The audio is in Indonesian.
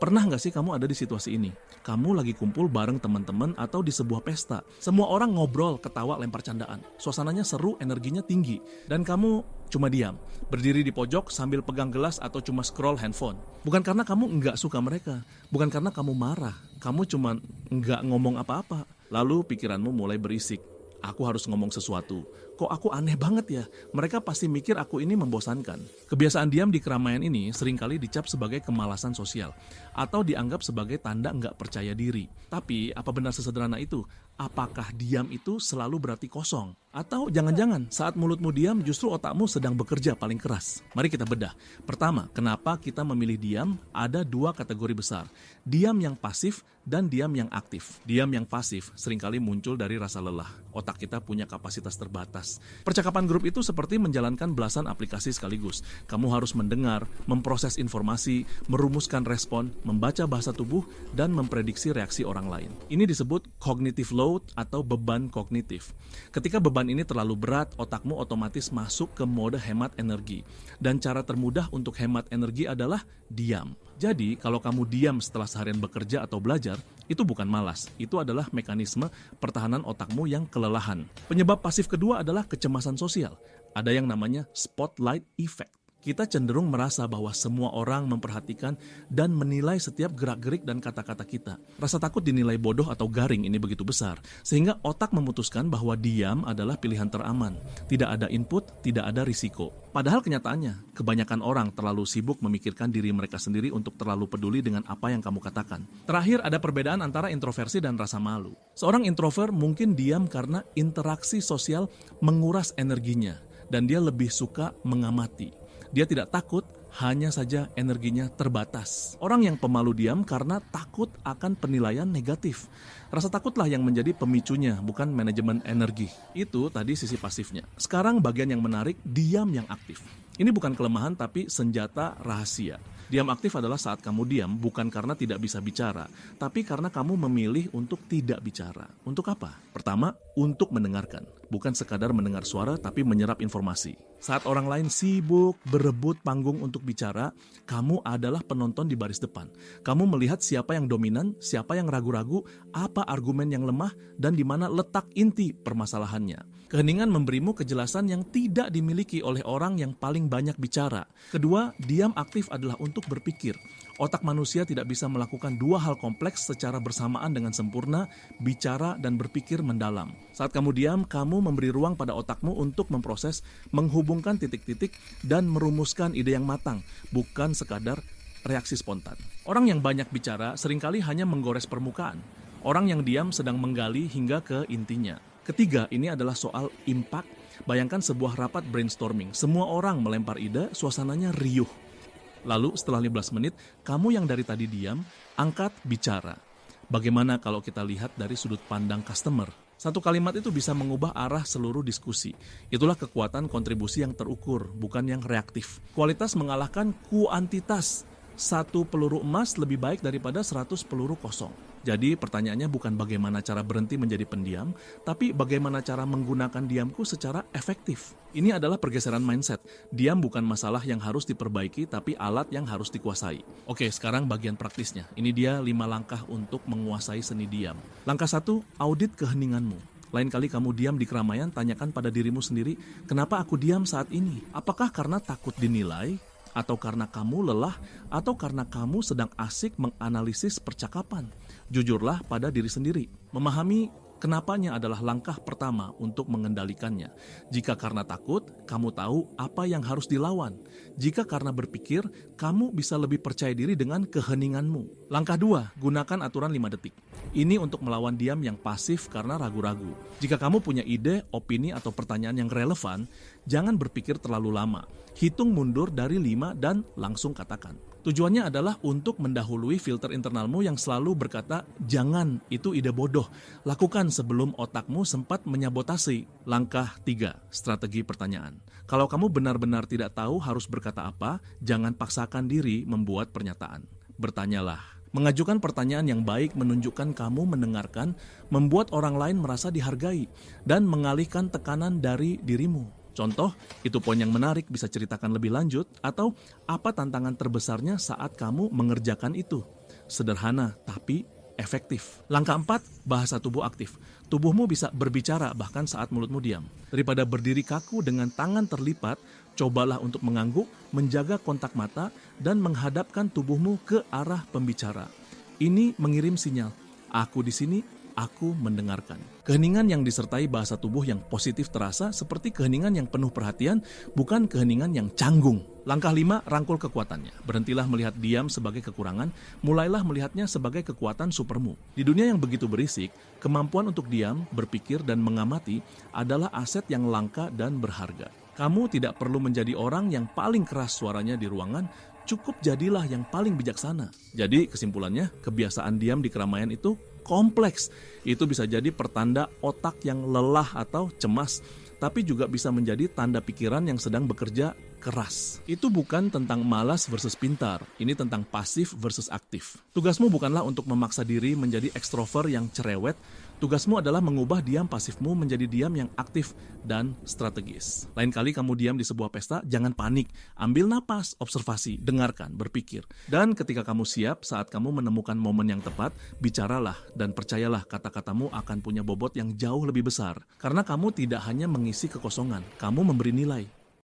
Pernah nggak sih kamu ada di situasi ini? Kamu lagi kumpul bareng teman-teman atau di sebuah pesta. Semua orang ngobrol, ketawa, lempar candaan. Suasananya seru, energinya tinggi. Dan kamu cuma diam, berdiri di pojok sambil pegang gelas atau cuma scroll handphone. Bukan karena kamu nggak suka mereka, bukan karena kamu marah. Kamu cuma nggak ngomong apa-apa. Lalu pikiranmu mulai berisik. Aku harus ngomong sesuatu. Kok aku aneh banget ya? Mereka pasti mikir aku ini membosankan. Kebiasaan diam di keramaian ini seringkali dicap sebagai kemalasan sosial atau dianggap sebagai tanda nggak percaya diri. Tapi apa benar sesederhana itu? Apakah diam itu selalu berarti kosong? Atau jangan-jangan saat mulutmu diam justru otakmu sedang bekerja paling keras? Mari kita bedah. Pertama, kenapa kita memilih diam? Ada dua kategori besar. Diam yang pasif dan diam yang aktif. Diam yang pasif seringkali muncul dari rasa lelah. Otak kita punya kapasitas terbatas. Percakapan grup itu seperti menjalankan belasan aplikasi sekaligus. Kamu harus mendengar, memproses informasi, merumuskan respon, membaca bahasa tubuh, dan memprediksi reaksi orang lain. Ini disebut cognitive load atau beban kognitif. Ketika beban ini terlalu berat, otakmu otomatis masuk ke mode hemat energi. Dan cara termudah untuk hemat energi adalah diam. Jadi, kalau kamu diam setelah seharian bekerja atau belajar, itu bukan malas. Itu adalah mekanisme pertahanan otakmu yang kelelahan. Penyebab pasif kedua adalah kecemasan sosial. Ada yang namanya spotlight effect. Kita cenderung merasa bahwa semua orang memperhatikan dan menilai setiap gerak-gerik dan kata-kata kita. Rasa takut dinilai bodoh atau garing ini begitu besar, sehingga otak memutuskan bahwa diam adalah pilihan teraman. Tidak ada input, tidak ada risiko. Padahal kenyataannya, kebanyakan orang terlalu sibuk memikirkan diri mereka sendiri untuk terlalu peduli dengan apa yang kamu katakan. Terakhir, ada perbedaan antara introversi dan rasa malu. Seorang introvert mungkin diam karena interaksi sosial menguras energinya, dan dia lebih suka mengamati. Dia tidak takut, hanya saja energinya terbatas. Orang yang pemalu diam karena takut akan penilaian negatif. Rasa takutlah yang menjadi pemicunya, bukan manajemen energi. Itu tadi sisi pasifnya. Sekarang bagian yang menarik, diam yang aktif. Ini bukan kelemahan tapi senjata rahasia. Diam aktif adalah saat kamu diam bukan karena tidak bisa bicara, tapi karena kamu memilih untuk tidak bicara. Untuk apa? Pertama, untuk mendengarkan. Bukan sekadar mendengar suara, tapi menyerap informasi. Saat orang lain sibuk berebut panggung untuk bicara, kamu adalah penonton di baris depan. Kamu melihat siapa yang dominan, siapa yang ragu-ragu, apa argumen yang lemah, dan di mana letak inti permasalahannya. Keheningan memberimu kejelasan yang tidak dimiliki oleh orang yang paling banyak bicara. Kedua, diam aktif adalah untuk berpikir. Otak manusia tidak bisa melakukan dua hal kompleks secara bersamaan dengan sempurna, bicara dan berpikir mendalam. Saat kamu diam, kamu memberi ruang pada otakmu untuk memproses, menghubungkan titik-titik, dan merumuskan ide yang matang, bukan sekadar reaksi spontan. Orang yang banyak bicara seringkali hanya menggores permukaan. Orang yang diam sedang menggali hingga ke intinya. Ketiga, ini adalah soal impact. Bayangkan sebuah rapat brainstorming. Semua orang melempar ide, suasananya riuh. Lalu setelah 15 menit, kamu yang dari tadi diam, angkat bicara. Bagaimana kalau kita lihat dari sudut pandang customer? Satu kalimat itu bisa mengubah arah seluruh diskusi. Itulah kekuatan kontribusi yang terukur, bukan yang reaktif. Kualitas mengalahkan kuantitas. Satu peluru emas lebih baik daripada 100 peluru kosong. Jadi pertanyaannya bukan bagaimana cara berhenti menjadi pendiam, tapi bagaimana cara menggunakan diamku secara efektif. Ini adalah pergeseran mindset. Diam bukan masalah yang harus diperbaiki, tapi alat yang harus dikuasai. Oke, sekarang bagian praktisnya. Ini dia 5 langkah untuk menguasai seni diam. Langkah 1, audit keheninganmu. Lain kali kamu diam di keramaian, tanyakan pada dirimu sendiri, kenapa aku diam saat ini? Apakah karena takut dinilai? Atau karena kamu lelah, atau karena kamu sedang asik menganalisis percakapan. Jujurlah pada diri sendiri. Memahami kenapanya adalah langkah pertama untuk mengendalikannya. Jika karena takut, kamu tahu apa yang harus dilawan. Jika karena berpikir, kamu bisa lebih percaya diri dengan keheninganmu. Langkah 2, gunakan aturan 5 detik. Ini untuk melawan diam yang pasif karena ragu-ragu. Jika kamu punya ide, opini, atau pertanyaan yang relevan, jangan berpikir terlalu lama. Hitung mundur dari 5 dan langsung katakan. Tujuannya adalah untuk mendahului filter internalmu yang selalu berkata, jangan, itu ide bodoh. Lakukan sebelum otakmu sempat menyabotasi. Langkah 3, strategi pertanyaan. Kalau kamu benar-benar tidak tahu harus berkata apa, jangan paksakan diri membuat pernyataan. Bertanyalah. Mengajukan pertanyaan yang baik menunjukkan kamu mendengarkan, membuat orang lain merasa dihargai, dan mengalihkan tekanan dari dirimu. Contoh, itu poin yang menarik, bisa ceritakan lebih lanjut, atau apa tantangan terbesarnya saat kamu mengerjakan itu. sederhana tapi efektif. Langkah 4, bahasa tubuh aktif. Tubuhmu bisa berbicara bahkan saat mulutmu diam. Daripada berdiri kaku dengan tangan terlipat, cobalah untuk mengangguk, menjaga kontak mata, dan menghadapkan tubuhmu ke arah pembicara. Ini mengirim sinyal, aku di sini, aku mendengarkan. Keheningan yang disertai bahasa tubuh yang positif terasa seperti keheningan yang penuh perhatian, bukan keheningan yang canggung. Langkah 5, rangkul kekuatannya. Berhentilah melihat diam sebagai kekurangan, mulailah melihatnya sebagai kekuatan supermu. Di dunia yang begitu berisik, kemampuan untuk diam, berpikir, dan mengamati adalah aset yang langka dan berharga. Kamu tidak perlu menjadi orang yang paling keras suaranya di ruangan, cukup jadilah yang paling bijaksana. Jadi kesimpulannya, kebiasaan diam di keramaian itu kompleks. Itu bisa jadi pertanda otak yang lelah atau cemas, tapi juga bisa menjadi tanda pikiran yang sedang bekerja keras. Itu bukan tentang malas versus pintar, ini tentang pasif versus aktif. Tugasmu bukanlah untuk memaksa diri menjadi ekstrovert yang cerewet, tugasmu adalah mengubah diam pasifmu menjadi diam yang aktif dan strategis. Lain kali kamu diam di sebuah pesta, jangan panik, ambil napas, observasi, dengarkan, berpikir. Dan ketika kamu siap, saat kamu menemukan momen yang tepat, bicaralah dan percayalah kata-katamu akan punya bobot yang jauh lebih besar. Karena kamu tidak hanya mengisi kekosongan, kamu memberi nilai.